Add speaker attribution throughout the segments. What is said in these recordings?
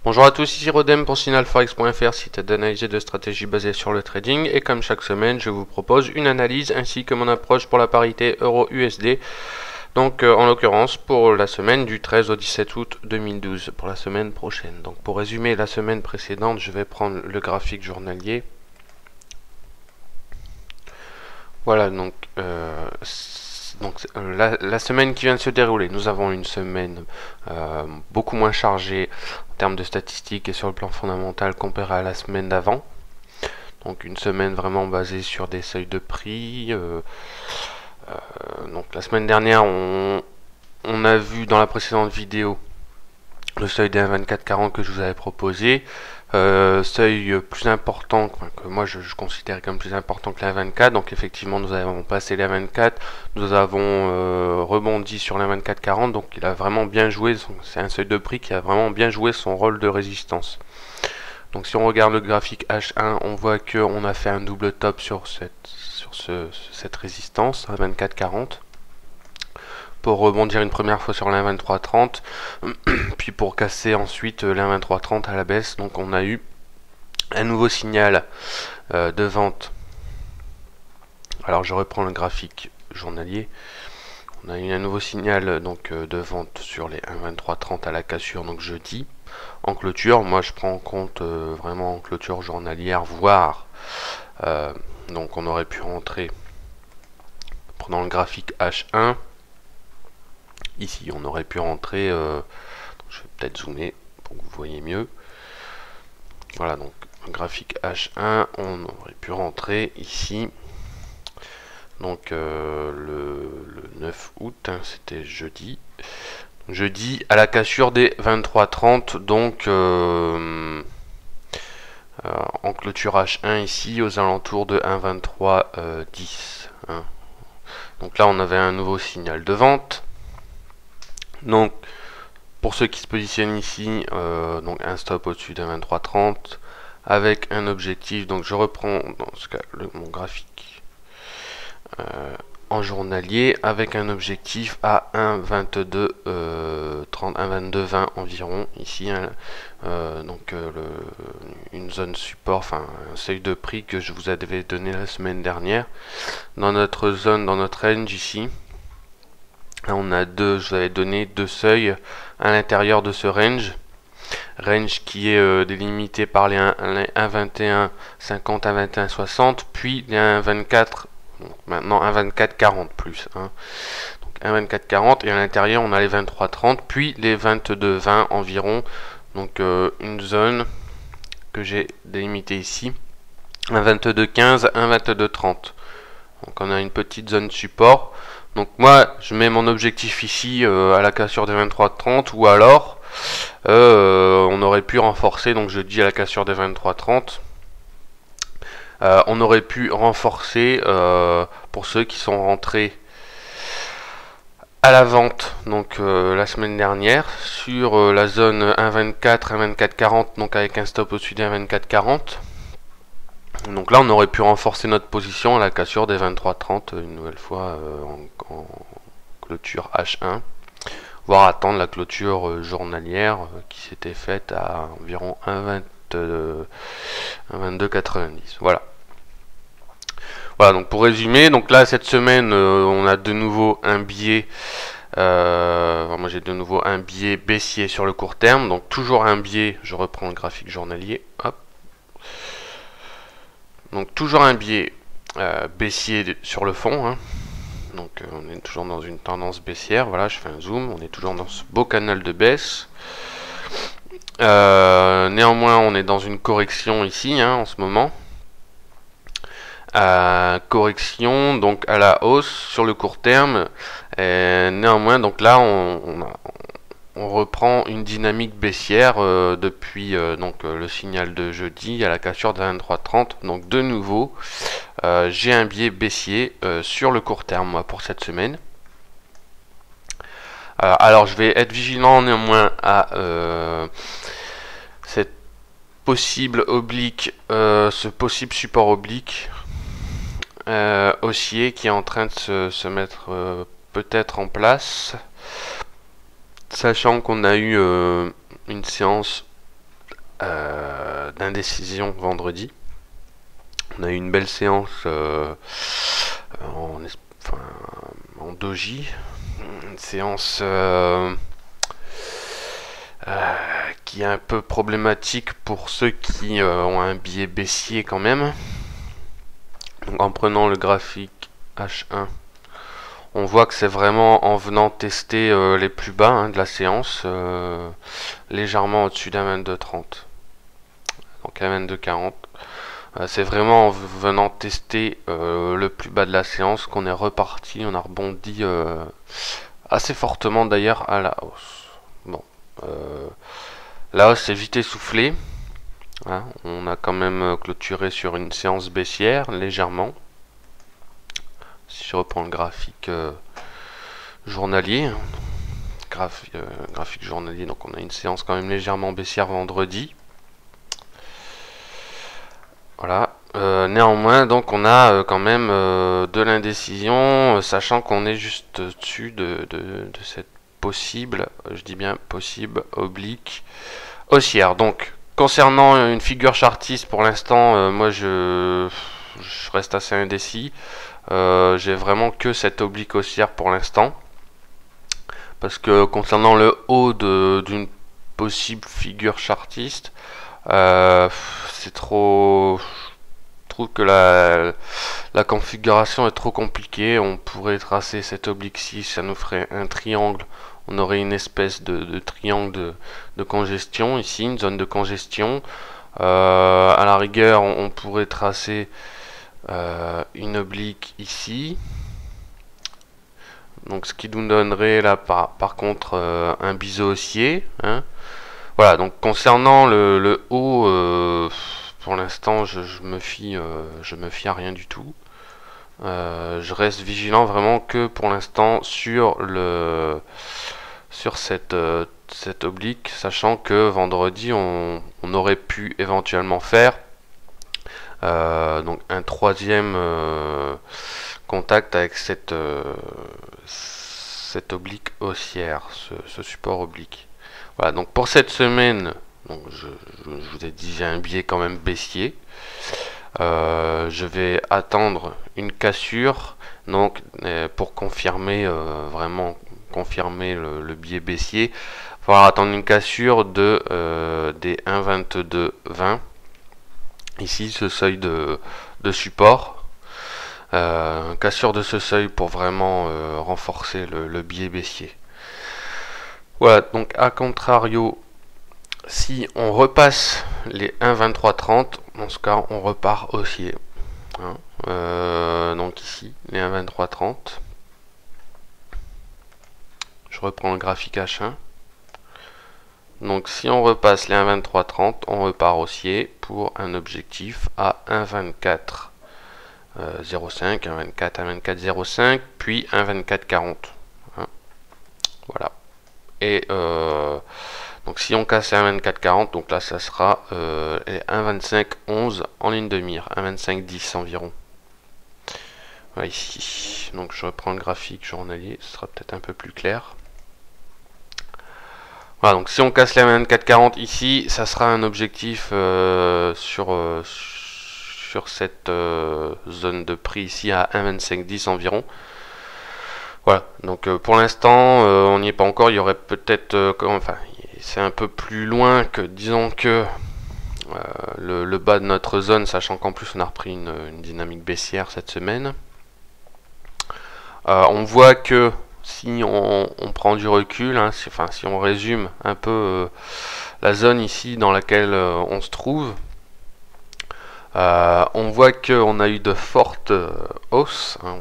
Speaker 1: Bonjour à tous, ici Rodem pour signalforex.fr, site d'analyse et de stratégie basée sur le trading. Et comme chaque semaine, je vous propose une analyse ainsi que mon approche pour la parité euro-USD. Donc en l'occurrence pour la semaine du 13 au 17 août 2012, pour la semaine prochaine. Donc pour résumer la semaine précédente, je vais prendre le graphique journalier. Voilà, donc la semaine qui vient de se dérouler, nous avons une semaine beaucoup moins chargée en termes de statistiques et sur le plan fondamental comparé à la semaine d'avant. Donc une semaine vraiment basée sur des seuils de prix. Donc la semaine dernière, on a vu dans la précédente vidéo le seuil des 1,2440 que je vous avais proposé. Seuil plus important, que moi je considère comme plus important que la 24. Donc effectivement nous avons passé la 24, nous avons rebondi sur la 2440, donc il a vraiment bien joué, c'est un seuil de prix qui a vraiment bien joué son rôle de résistance. Donc si on regarde le graphique H1, on voit qu'on a fait un double top sur cette résistance à 2440. Pour rebondir une première fois sur la 2330, puis pour casser ensuite la 2330 à la baisse. Donc on a eu un nouveau signal de vente. Alors je reprends le graphique journalier. On a eu un nouveau signal donc de vente sur les 1,2330 à la cassure, donc jeudi en clôture. Moi je prends en compte vraiment en clôture journalière, voire donc on aurait pu rentrer prenant le graphique H1. Ici, on aurait pu rentrer, je vais peut-être zoomer pour que vous voyez mieux. Voilà, donc un graphique H1, on aurait pu rentrer ici. Donc le 9 août, hein, c'était jeudi. Jeudi à la cassure des 23,30, donc en clôture H1 ici, aux alentours de 1,2310. Hein. Donc là, on avait un nouveau signal de vente. Donc pour ceux qui se positionnent ici, donc un stop au-dessus d'un 23,30 avec un objectif. Donc je reprends dans ce cas mon graphique en journalier avec un objectif à 1,2230, 1,2220 environ ici. Hein, donc une zone support, enfin un seuil de prix que je vous avais donné la semaine dernière dans notre zone, dans notre range ici. On a je vous avais donné deux seuils à l'intérieur de ce range qui est délimité par les 1,2150, 1,2160, puis les 1,24, maintenant 1,2440 plus. Hein. Donc 1,2440 et à l'intérieur on a les 23,30, puis les 22,20 environ. Donc une zone que j'ai délimitée ici, 1,2215, 1,2230. Donc on a une petite zone support. Donc moi, je mets mon objectif ici à la cassure des 23,30 ou alors on aurait pu renforcer, donc je dis à la cassure des 23,30. On aurait pu renforcer pour ceux qui sont rentrés à la vente donc la semaine dernière sur la zone 1,24, 1,2440, donc avec un stop au-dessus des 1,2440. Donc là on aurait pu renforcer notre position à la cassure des 23,30 une nouvelle fois en clôture H1, voire attendre la clôture journalière qui s'était faite à environ 1,2290. Voilà. Voilà, donc pour résumer, donc là cette semaine on a de nouveau un biais. Moi j'ai de nouveau un biais baissier sur le court terme, donc toujours un biais. Je reprends le graphique journalier. Hop. Donc toujours un biais baissier sur le fond. Hein. Donc on est toujours dans une tendance baissière. Voilà, je fais un zoom. On est toujours dans ce beau canal de baisse. Néanmoins, on est dans une correction ici hein, en ce moment. Correction donc à la hausse sur le court terme. Néanmoins, donc là, on reprend une dynamique baissière depuis donc le signal de jeudi à la cassure de 23,30. Donc de nouveau, j'ai un biais baissier sur le court terme moi, pour cette semaine. Alors je vais être vigilant néanmoins à cette possible oblique, ce possible support oblique haussier qui est en train de se mettre peut-être en place. Sachant qu'on a eu une séance d'indécision vendredi. On a eu une belle séance en doji, une séance qui est un peu problématique pour ceux qui ont un biais baissier quand même. Donc, en prenant le graphique H1, on voit que c'est vraiment en venant tester les plus bas de la séance, légèrement au-dessus d'un 22,30. Donc un 22,40. C'est vraiment en venant tester le plus bas de la séance qu'on est reparti, on a rebondi assez fortement d'ailleurs à la hausse. Bon, la hausse est vite essoufflée. Hein, on a quand même clôturé sur une séance baissière légèrement. Si je reprends le graphique journalier, graphique journalier, donc on a une séance quand même légèrement baissière vendredi. Voilà. Néanmoins, donc on a quand même de l'indécision, sachant qu'on est juste au-dessus de cette possible, je dis bien possible, oblique haussière. Donc, concernant une figure chartiste, pour l'instant, moi je reste assez indécis. J'ai vraiment que cette oblique haussière pour l'instant. Parce que concernant le haut d'une possible figure chartiste, c'est trop... Je trouve que la configuration est trop compliquée. On pourrait tracer cette oblique-ci, ça nous ferait un triangle. On aurait une espèce de triangle de congestion ici, une zone de congestion. À la rigueur, on pourrait tracer une oblique ici. Donc ce qui nous donnerait là par contre un biseau haussier. Hein. Voilà, donc concernant le haut, pour l'instant je me fie à rien du tout. Je reste vigilant vraiment que pour l'instant sur cette oblique, sachant que vendredi on aurait pu éventuellement faire donc un troisième contact avec cette oblique haussière, ce support oblique. Voilà, donc pour cette semaine, donc je vous ai dit j'ai un biais quand même baissier. Je vais attendre une cassure, donc pour confirmer vraiment confirmer le biais baissier, il va falloir attendre une cassure des 1,2220. Ici, ce seuil de support. Cassure de ce seuil pour vraiment renforcer le biais baissier. Voilà, donc à contrario, si on repasse les 1,2330, dans ce cas on repart haussier. Hein. Donc ici, les 1,2330. Je reprends le graphique H1. Donc si on repasse les 1,2330, on repart haussier pour un objectif à 1,2405, 1,2405, puis 1,2440. Hein. Voilà. Et donc si on casse les 1,2440, donc là ça sera 1,2511 en ligne de mire, 1,2510 environ. Voilà ici. Donc je reprends le graphique journalier, ce sera peut-être un peu plus clair. Voilà, donc si on casse les 1,2440 ici, ça sera un objectif sur cette zone de prix ici à 1,2510 environ. Voilà, donc pour l'instant on n'y est pas encore, il y aurait peut-être, enfin c'est un peu plus loin que, disons que le bas de notre zone, sachant qu'en plus on a repris une dynamique baissière cette semaine. On voit que si on prend du recul, hein, si on résume un peu la zone ici dans laquelle on se trouve, on voit qu'on a eu de fortes hausses. Hein.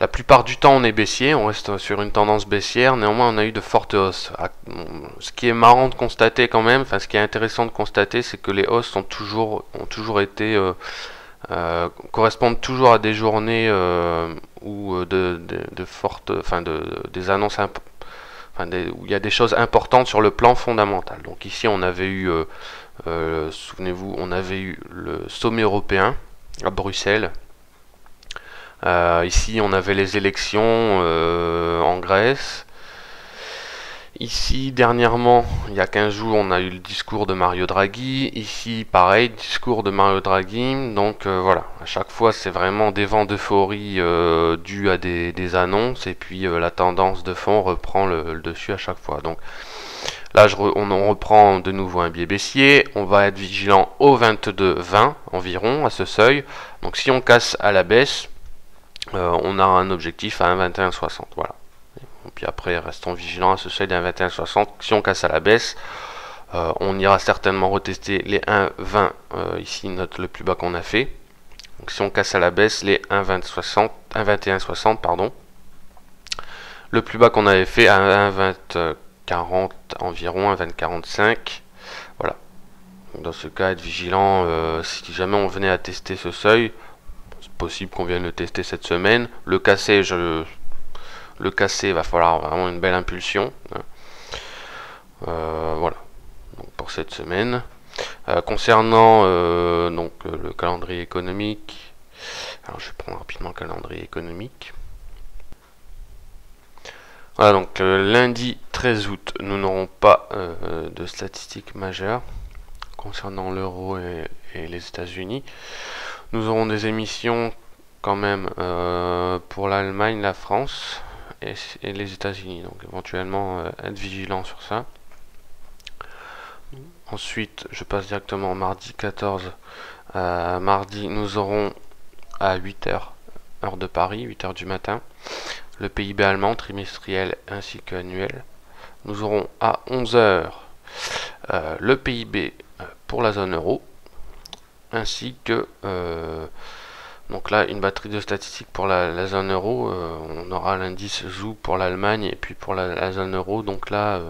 Speaker 1: La plupart du temps on est baissier, on reste sur une tendance baissière, néanmoins on a eu de fortes hausses. Ce qui est marrant de constater quand même, enfin ce qui est intéressant de constater, c'est que les hausses ont toujours été correspondent toujours à des journées où de fortes, enfin des annonces, où il y a des choses importantes sur le plan fondamental. Donc ici on avait eu, souvenez-vous, on avait eu le sommet européen à Bruxelles. Ici on avait les élections en Grèce. Ici, dernièrement, il y a 15 jours, on a eu le discours de Mario Draghi. Ici, pareil, discours de Mario Draghi. Donc voilà, à chaque fois, c'est vraiment des vents d'euphorie dus à des annonces. Et puis la tendance de fond reprend le dessus à chaque fois. Donc là, on reprend de nouveau un biais baissier. On va être vigilant au 22,20 environ, à ce seuil. Donc si on casse à la baisse, on a un objectif à 1,2160. Voilà. Puis après, restons vigilants à ce seuil d'un 21,60. Si on casse à la baisse, on ira certainement retester les 1,20. Ici, note le plus bas qu'on a fait. Donc si on casse à la baisse, les 1,2160, pardon. Le plus bas qu'on avait fait à 1,2040 environ, 1,2045. Voilà. Donc dans ce cas, être vigilant. Si jamais on venait à tester ce seuil, c'est possible qu'on vienne le tester cette semaine. Le casser, le casser, va falloir vraiment une belle impulsion. Voilà. Donc pour cette semaine. Concernant donc le calendrier économique, alors je vais prendre rapidement le calendrier économique. Voilà, donc lundi 13 août, nous n'aurons pas de statistiques majeures concernant l'euro et les États-Unis. Nous aurons des émissions quand même pour l'Allemagne, la France et les États-Unis. Donc éventuellement être vigilant sur ça. Ensuite, je passe directement au mardi 14. Mardi, nous aurons à 8h, heure de Paris, 8h du matin, le PIB allemand trimestriel ainsi qu'annuel. Nous aurons à 11h le PIB pour la zone euro, ainsi que donc là une batterie de statistiques pour la zone euro. On aura l'indice ZOO pour l'Allemagne et puis pour la zone euro. Donc là,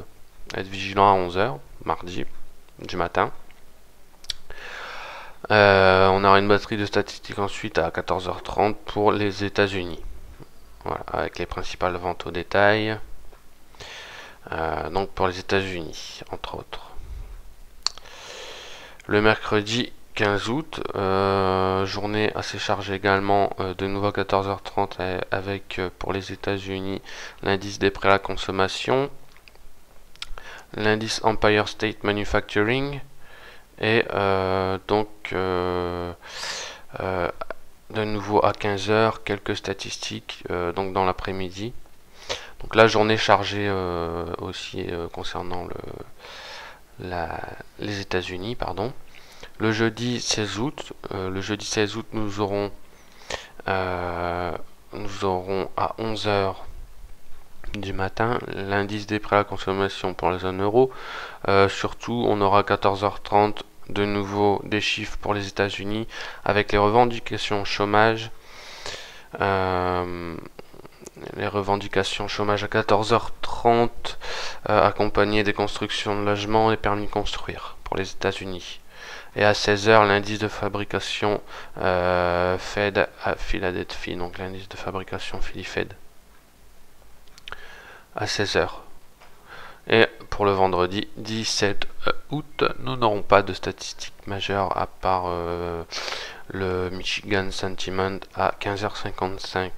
Speaker 1: être vigilant à 11h, mardi du matin. On aura une batterie de statistiques ensuite à 14h30 pour les États-Unis. Voilà, avec les principales ventes au détail. Donc pour les États-Unis, entre autres. Le mercredi 15 août, journée assez chargée également, de nouveau à 14h30 avec pour les États-Unis l'indice des prix à la consommation, l'indice Empire State Manufacturing et donc de nouveau à 15h quelques statistiques donc dans l'après-midi. Donc la journée chargée aussi concernant les États-Unis, pardon. Le jeudi 16 août, nous aurons à 11h du matin l'indice des prix à la consommation pour la zone euro. Surtout, on aura 14h30 de nouveau des chiffres pour les États-Unis avec les revendications chômage. Les revendications chômage à 14h30 accompagnées des constructions de logements et permis de construire pour les États-Unis. Et à 16h, l'indice de fabrication Fed à Philadelphie, donc l'indice de fabrication Philly Fed à 16h. Et pour le vendredi 17 août, nous n'aurons pas de statistiques majeures à part le Michigan Sentiment à 15h55.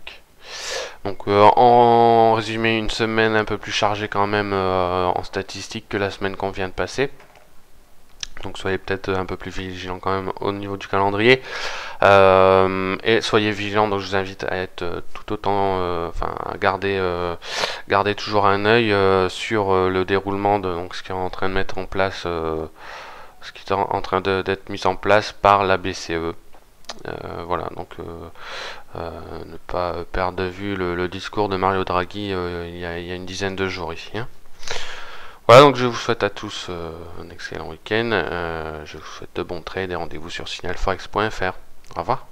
Speaker 1: Donc en résumé, une semaine un peu plus chargée quand même en statistiques que la semaine qu'on vient de passer. Donc soyez peut-être un peu plus vigilants quand même au niveau du calendrier. Et soyez vigilants, donc je vous invite à être tout autant, à garder toujours un œil sur le déroulement de donc, ce qui est en train de mettre en place, ce qui est en train d'être mis en place par la BCE. Voilà, donc ne pas perdre de vue le discours de Mario Draghi il y a une dizaine de jours ici. Hein. Voilà, donc je vous souhaite à tous un excellent week-end. Je vous souhaite de bons trades et rendez-vous sur signalforex.fr. Au revoir.